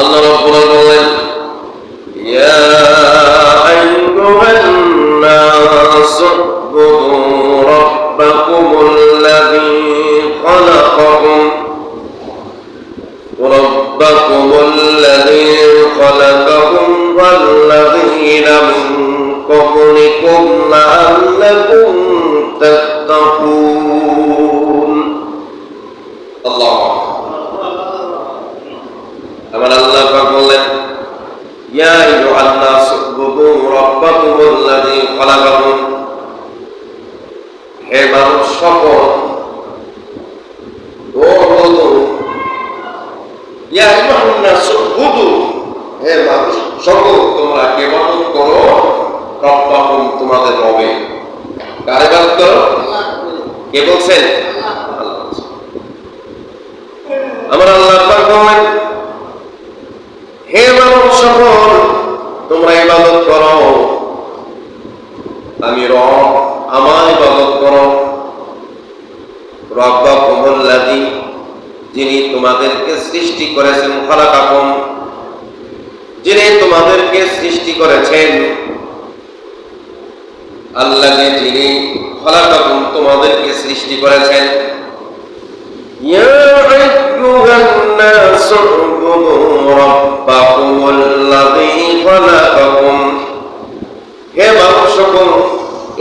আল্লাহ রাব্বুল আলামিন বলেন, ইয়া আইয়ুহান নাস উ'বুদু রাব্বাকুমুল্লাযী খালাকাকুম ওয়াল্লাযীনা মিন ক্বাবলিকুম লাআল্লাকুম তাত্তাকুন। আল্লাহ আমার আল্লাহ পাক বলেন, ইয়া আইয়ুহান নাস উ'বুদু রাব্বাকুমুল্লাযী খালাকাকুম, হে মানুষ সকল, ইয়া আইয়ুহান নাস উ'বুদু, হে মানুষ সকল, তোমরা ইবাদত করো রাব্বাকুম, তোমাদের রবের। কার ইবাদত করো? কে বলছেন? আমার আল্লাহ পাক বলেন, হে মানব সকল, তোমরা ইবাদত করো, আমি রব, আমার ইবাদত করো। রাব্বাকুমুল্লাযী, যিনি তোমাদেরকে সৃষ্টি করেছেন, খালাকাকুম, যিনি তোমাদেরকে সৃষ্টি করেছেন, আল্লাযী, যিনি খালাকাকুম, তোমাদেরকে সৃষ্টি করেছেন। ইয়া আইয়ুহান নাস উ'বুদু রাব্বাকুমুল্লাযী খালাকাকুম, হে মানুষ সকল,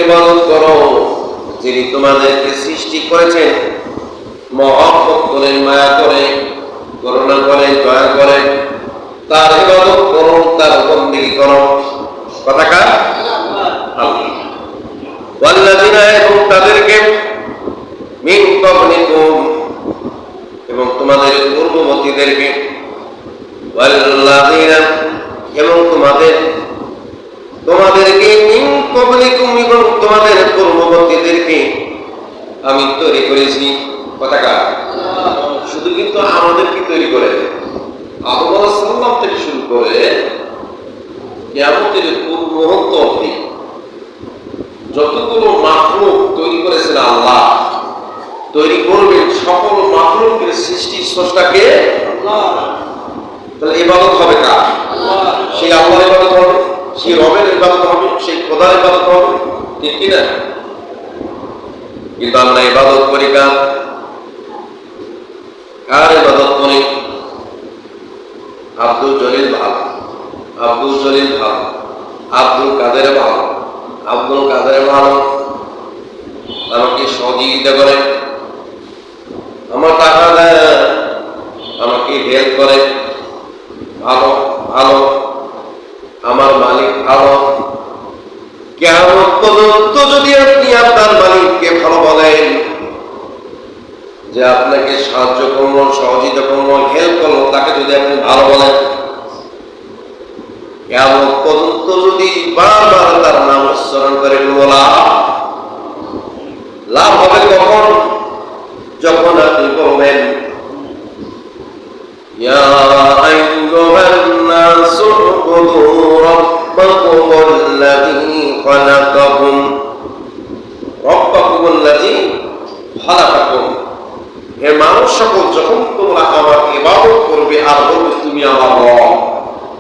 ইবাদত করো, যিনি তোমাদেরকে সৃষ্টি করেছেন, মহব্বত করে, মায়া করে, করুণা করে, দয়া করে, তার ইবাদত করো, তার বন্দেগী করো। কথা কার? আল্লাহ। ওয়াল্লাযীনা, এবং তাদেরকে, মিন ক্বাবলিকুম, এবং তোমাদের পূর্ববর্তীদেরকে, ওয়াল্লাযীনা, এবং তোমাদেরকে, মিন ক্বাবলিকুম, এবং তোমাদের পূর্ববর্তীদেরকে আমি তৈরি করেছি। কথা কার? শুধু কিন্তু আমাদেরকে তৈরি করে, আদম আলাইহিস সালাম থেকে শুরু করে কিয়ামতের পূর্ব মুহূর্ত অবধি যতগুলো মাখলুক তৈরি করেছেন আল্লাহ, তৈরি করবেন, সকল মাখলুকের সৃষ্টি স্রষ্টাকে আল্লাহ। তাহলে ইবাদত হবে কার? সেই আল্লাহর ইবাদত হবে, সেই রবের ইবাদত হবে, সেই খোদার ইবাদত হবে, ঠিক কি না? কিন্তু আমরা ইবাদত করি কার? কার ইবাদত করি? আব্দুল জলিল ভালো, আব্দুল জলিল ভালো, আব্দুল কাদের ভালো, আব্দুল কাদের ভালো, আমাকে সহযোগিতা করে, আমার টাকা দেয়, আমাকে হেল্প করে, ভালো ভালো, আমার মালিক ভালো। কিয়ামত পর্যন্ত যদি আপনি আপনার মালিককে ভালো বলেন, যে আপনাকে সাহায্য করলো, সহযোগিতা করলো, হেল্প করলো, তাকে যদি আপনি ভালো বলেন, কিয়ামত পর্যন্ত যদি বারবার তার নাম উচ্চারণ করে বলা, লাভ হবে কখন? যখন আপনি বলবেন, ইয়া আইয়ুহান নাস উ'বুদু রাব্বাকুমুল্লাযী খালাকাকুম, রাব্বাকুমুল্লাযী খালাকাকুম, হে মানুষ সকল, যখন তোমরা আমার ইবাদত করবে আর বলবে তুমি আমার রব,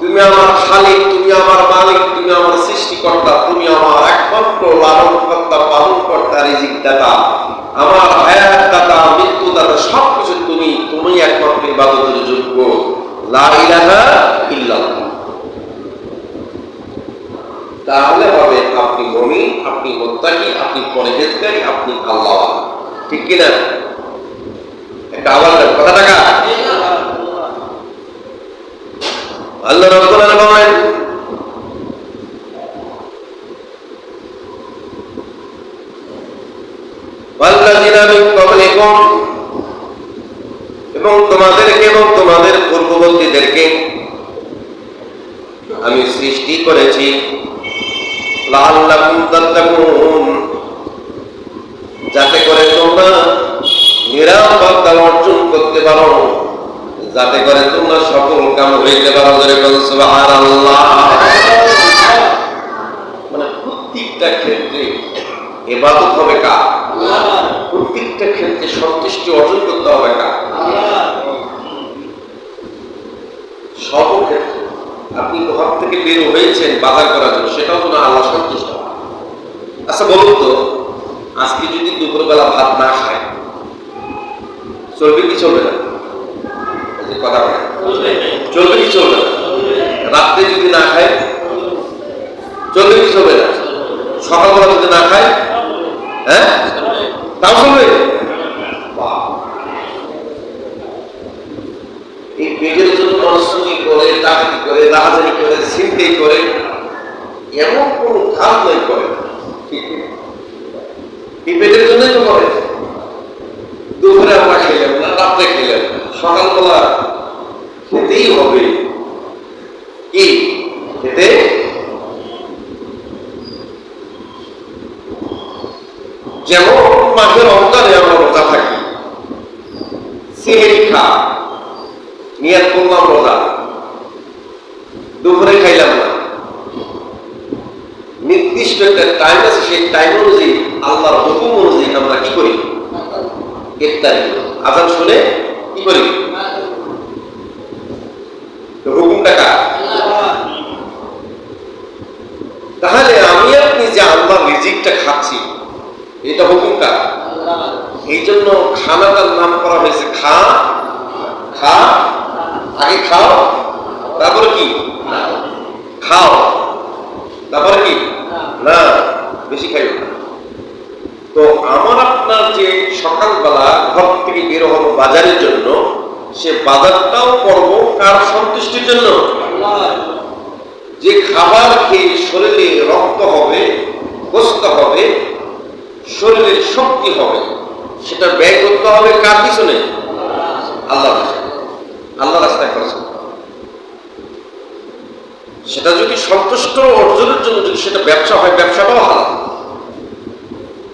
তুমি আমার খালিক, তুমি আমার মালিক, তুমি আমার সৃষ্টিকর্তা, তুমি আমার একমাত্র লালনকর্তা, পালনকর্তা, রিজিকদাতা, আমার হায়াত দাতা, মৃত্যু দাতা, সবকিছু তুমি, তুমি একমাত্র ইবাদতের যোগ্য, লা ইলাহা ইল্লাল্লাহ। তাহলে হবে আপনি মুমিন, আপনি মুত্তাকি, আপনি পরহেজগারী, আপনি আল্লাহ। ঠিক কি না? একটা আওয়াজ কথা টাকা। আল্লাহ রাব্বুল আলামিন বলেন, ওয়াল্লাযীনা মিন ক্বাবলিকুম, এবং তোমাদেরকে এবং তোমাদের পূর্ববর্তীদেরকে আমি সৃষ্টি করেছি, লাআল্লাকুম তাত্তাকুন, যাতে করে তোমরা নিরাপত্তা অর্জন করতে পারো, যাতে করে তোমরা সফল কাম হইতে পারো। সুবহানাল্লাহ। মানে প্রত্যেকটা ক্ষেত্রে ইবাদত হবে কার? আল্লাহ। প্রত্যেকটা ক্ষেত্রে সন্তুষ্টি অর্জন করতে হবে কার? আল্লাহ। সব আপনি ঘর থেকে বের হয়েছেন বাজার করার জন্য, সেটাও যেন আল্লাহ সন্তুষ্ট হয়। আচ্ছা বলুন তো, আজকে যদি দুপুরবেলা ভাত না খায় চলবে কি চলবে না? কথা বলে চলবে কি চলবে না? রাত্রে যদি না খায় চলবে কি চলবে না? সকালবেলা যদি না খায়, হ্যাঁ, তাও চলবে। এই পেটের জন্য মানুষ করে, ডাকাতি করে, রাহাজানি করে, ছিনতাই করে, এমন কোন কাজ নাই করে। এই পেটের জন্যই তো করে। দুপুরে আমরা খেলাম না, রাত্রে খেলাম, সকালবেলা খেতেই হবে। কি খেতে? যেমন মাসে রমজানে আমরা রোজা থাকি, সেহরি খা, নিয়াত করলাম রোজা, দুপুরে খাইলাম না, নির্দিষ্ট একটা টাইম আছে, সেই টাইম অনুযায়ী আল্লাহর হুকুম অনুযায়ী আমরা কি করি? ইফতারি করি। আজান শুনে কি করি? হুকুমটা কার? তাহলে আমি আপনি যে আল্লাহর রিজিকটা খাচ্ছি, এটা হুকুম কার? এই জন্য খানাটার নাম করা হয়েছে খা খা। আগে খাও, তারপরে কি? খাও, তারপরে কি? না, বেশি খাইও না। তো আমার আপনার যে সকালবেলা ঘর থেকে বের হবো বাজারের জন্য, সে বাজারটাও করবো কার সন্তুষ্টির জন্য? যে খাবার খেয়ে শরীরে রক্ত হবে, গোস্ত হবে, শরীরের শক্তি হবে, সেটা ব্যয় করতে হবে কার পিছনে? আল্লাহ, আল্লাহ রাস্তায় খরচ। সেটা যদি সন্তুষ্ট অর্জনের জন্য যদি সেটা ব্যবসা হয়, ব্যবসাটাও হালাল।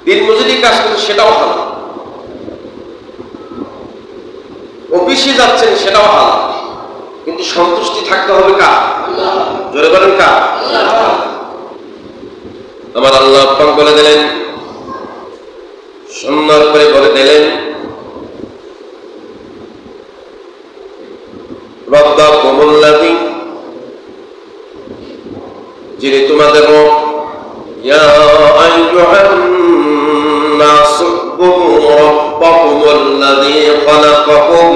দিন মজুরি কাজ করছে, সেটাও হালাল। অফিসে যাচ্ছেন, সেটাও হালাল। কিন্তু সন্তুষ্টি থাকতে হবে কার? জোরে বলেন কার? আমার আল্লাহ পাক বলে দিলেন, সুন্দর করে বলে দিলেন, রব্বাকুমুল্লাযী, যিনি তোমাদের রব, ইয়া আইয়ুহান নাসু উবুদু রাব্বাকুমুল্লাযী খালাকাকুম,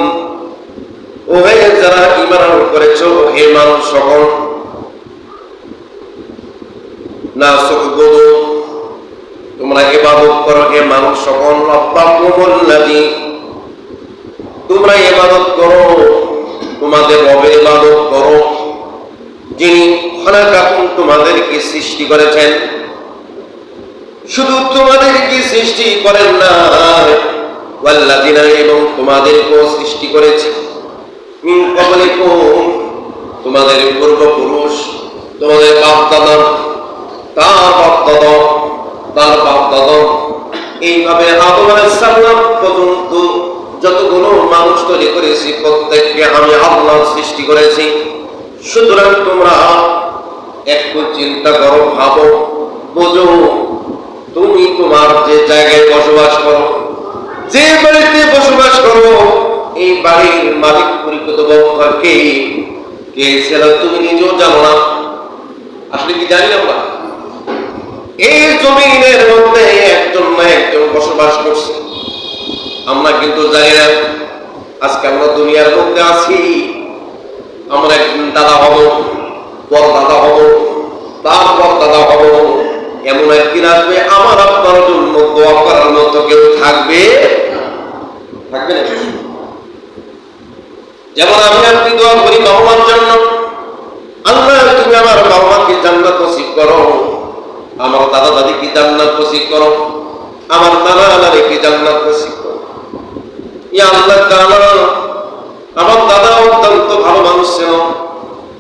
ও হে যারা ঈমান করেছো, হে মানুষ সকল, নাসু উবুদু, তোমরা ইবাদত করো, হে মানুষ সকল, রাব্বাকুমুল্লাযী, তোমরা ইবাদত করো, তোমাদের রবের ইবাদত করো, যিনি খালাকাকুম, তোমাদেরকে সৃষ্টি করেছেন। শুধু তোমাদেরকে সৃষ্টি করেন না, ওয়াল্লাযিনা, এবং তোমাদেরকেও সৃষ্টি করেছে, মিন ক্বাবলিকুম, তোমাদের পূর্বপুরুষ, তোমাদের বাপ দাদা, তার বাপ দাদা, তার বাপ দাদা, এইভাবে আদম আলাইহিস সালাম পর্যন্ত যতগুলো মানুষ তৈরি করেছি, প্রত্যেককে আমি আল্লাহ সৃষ্টি করেছি। সুতরাং তোমরা একটু চিন্তা করো, ভাবো, বোঝো, তুমি তোমার যে জায়গায় বসবাস করো, যে বাড়িতে বসবাস করো, এই বাড়ির মালিক পরিকল্পক কে? কে সেটা তুমি নিজেও জানো না। আসলে কি জানি আমরা? এই জমিনের মধ্যে একজন না একজন বসবাস করছে, আমরা কিন্তু জানি না। আজকে আমরা দুনিয়ার মধ্যে আছি, আমরা একদিন দাদা হব, পর দাদা হব, তারপর দাদা হব, এমন একদিন আসবে আমার আপনার জন্য দোয়া করার মতো কেউ থাকবে? থাকবে না। যেমন আমি আপনি দোয়া করি বাবা মার জন্য, আল্লাহ তুমি আমার বাবা মাকে জান্নাত নসিব করো, আমার দাদা দাদিকে জান্নাত নসিব করো, আমার নানা নানিকে জান্নাত নসিব করো। ইয়া আল্লাহ তাআলা, আমার দাদা অত্যন্ত ভালো মানুষ ছিল,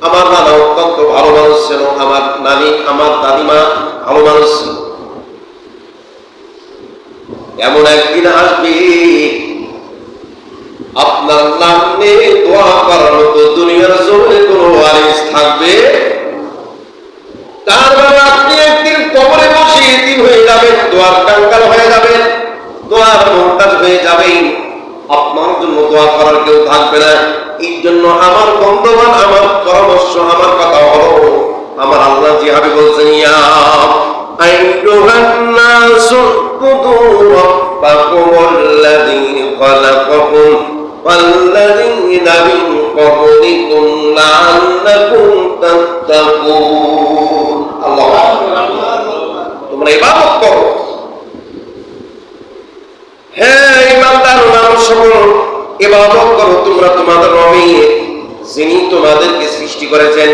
আমার নানা অত্যন্ত ভালো মানুষ ছিল, আমার নানি, আমার দাদিমা ভালো মানুষ ছিল। এমন একদিন আসবে আপনার নাম নিয়ে দোয়া করার মতো দুনিয়ার জমিনে কোনো ওয়ারিস থাকবে? তার মানে আপনি একদিন কবরে বসে এতিম হয়ে যাবেন, দোয়ার কাঙ্গাল হয়ে যাবেন, দোয়ার মুহতাজ হয়ে যাবেন, আপনার জন্য দোয়া করার কেউ থাকবে আসবে না। এই জন্য আমার বন্ধুবান, আমার পরামর্শ, আমার কথা হলো, আমার আল্লাহ যেভাবে বলছেন, ইয়া আইয়ুহান নাসু উবুদু রাব্বাকুমুল্লাযী খালাকাকুম ওয়াল্লাযীনা মিন ক্বাবলিকুম লাআল্লাকুম তাত্তাকুন। আল্লাহু আকবার। তোমরা ইবাদত করো। হ্যাঁ ঈমানদার মানুষ সকল, ইবাদত করো তোমরা তোমাদের রবের, যিনি তোমাদেরকে সৃষ্টি করেছেন।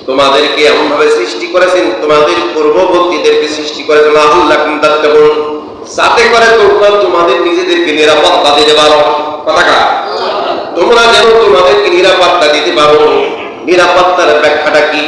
তোমাদেরকে এমন ভাবে সৃষ্টি করেছেন, তোমাদের পূর্ববর্তীদেরকে সৃষ্টি করেছেন লাআল্লাকুম তাত্তাকুন, যাতে করে তোমরা তোমাদের নিজেদেরকে নিরাপত্তা দিতে পারো। কথাটা তোমরা যেন তোমাদেরকে নিরাপত্তা দিতে পারো। নিরাপত্তার ব্যাখ্যাটা কি?